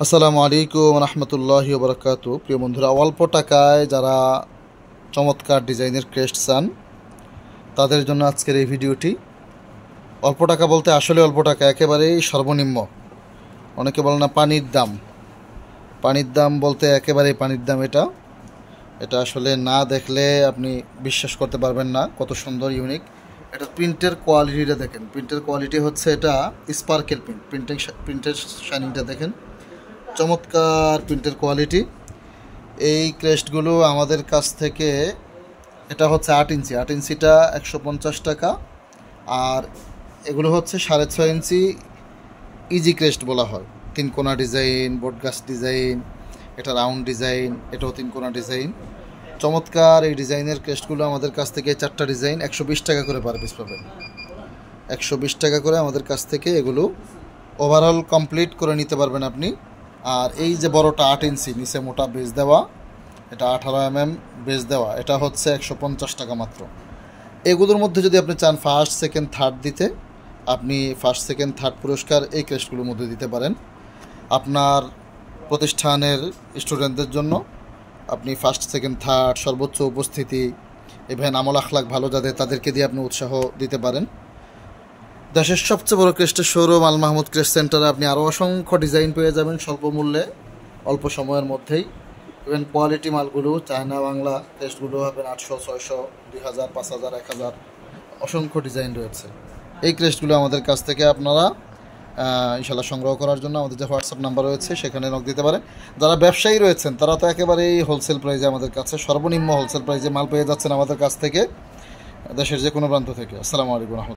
আসসালামু আলাইকুম রহমতুল্লাহি ওবরাকাতু। প্রিয় বন্ধুরা, অল্প টাকায় যারা চমৎকার ডিজাইনের ক্রেস্ট চান তাদের জন্য আজকের এই ভিডিওটি। অল্প টাকা বলতে আসলে অল্প টাকা, একেবারেই সর্বনিম্ন। অনেকে বলে না পানির দাম বলতে একেবারেই পানির দাম। এটা আসলে না দেখলে আপনি বিশ্বাস করতে পারবেন না কত সুন্দর ইউনিক। এটা প্রিন্টের কোয়ালিটিটা দেখেন। প্রিন্টের কোয়ালিটি হচ্ছে এটা স্পার্কেল প্রিন্টের শাইনিংটা দেখেন, চমৎকার প্রিন্টের কোয়ালিটি। এই ক্রেস্টগুলো আমাদের কাছ থেকে, এটা হচ্ছে 8 ইঞ্চি, 8 ইঞ্চিটা 150 টাকা। আর এগুলো হচ্ছে 6.5 ইঞ্চি ইজি ক্রেস্ট বলা হয়। 3 কোনা ডিজাইন, বোটগাছ ডিজাইন, এটা রাউন্ড ডিজাইন, এটাও 3 কোনা ডিজাইন। চমৎকার এই ডিজাইনের ক্রেস্টগুলো আমাদের কাছ থেকে 4টা ডিজাইন 120 টাকা করে পার পিস পাবেন। 120 টাকা করে আমাদের কাছ থেকে এগুলো ওভারঅল কমপ্লিট করে নিতে পারবেন আপনি। আর এই যে বড়টা 8 ইঞ্চি, নিচে মোটা বেজ দেওয়া, এটা 18 mm বেজ দেওয়া, এটা হচ্ছে 150 টাকা মাত্র। এগুলোর মধ্যে যদি আপনি চান ফার্স্ট সেকেন্ড থার্ড দিতে, আপনি ফার্স্ট সেকেন্ড থার্ড পুরস্কার এই ক্রেস্টগুলোর মধ্যে দিতে পারেন। আপনার প্রতিষ্ঠানের স্টুডেন্টদের জন্য আপনি ফার্স্ট সেকেন্ড থার্ড, সর্বোচ্চ উপস্থিতি, ইভেন আমল আখলাক ভালো যাদের, তাদেরকে দিয়ে আপনি উৎসাহ দিতে পারেন। দেশের সবচেয়ে বড় ক্রেস্টের শোরুম আল মাহমুদ ক্রেস্ট সেন্টারে আপনি আরও অসংখ্য ডিজাইন পেয়ে যাবেন স্বল্প মূল্যে, অল্প সময়ের মধ্যেই। ইভেন কোয়ালিটি মালগুলো, চায়না বাংলা ক্রেস্টগুলো হবেন 800, 600, 2000, 5000, 1000, অসংখ্য ডিজাইন রয়েছে। এই ক্রেস্টগুলো আমাদের কাছ থেকে আপনারা ইনশাল্লাহ সংগ্রহ করার জন্য আমাদের যে হোয়াটসঅ্যাপ নাম্বার রয়েছে সেখানে নক দিতে পারেন। যারা ব্যবসায়ী রয়েছেন তারা তো একেবারেই হোলসেল প্রাইসে আমাদের কাছে, সর্বনিম্ন হোলসেল প্রাইসে মাল পেয়ে যাচ্ছেন আমাদের কাছ থেকে, দেশের যে কোনো প্রান্ত থেকে। আসসালামু আলাইকুম।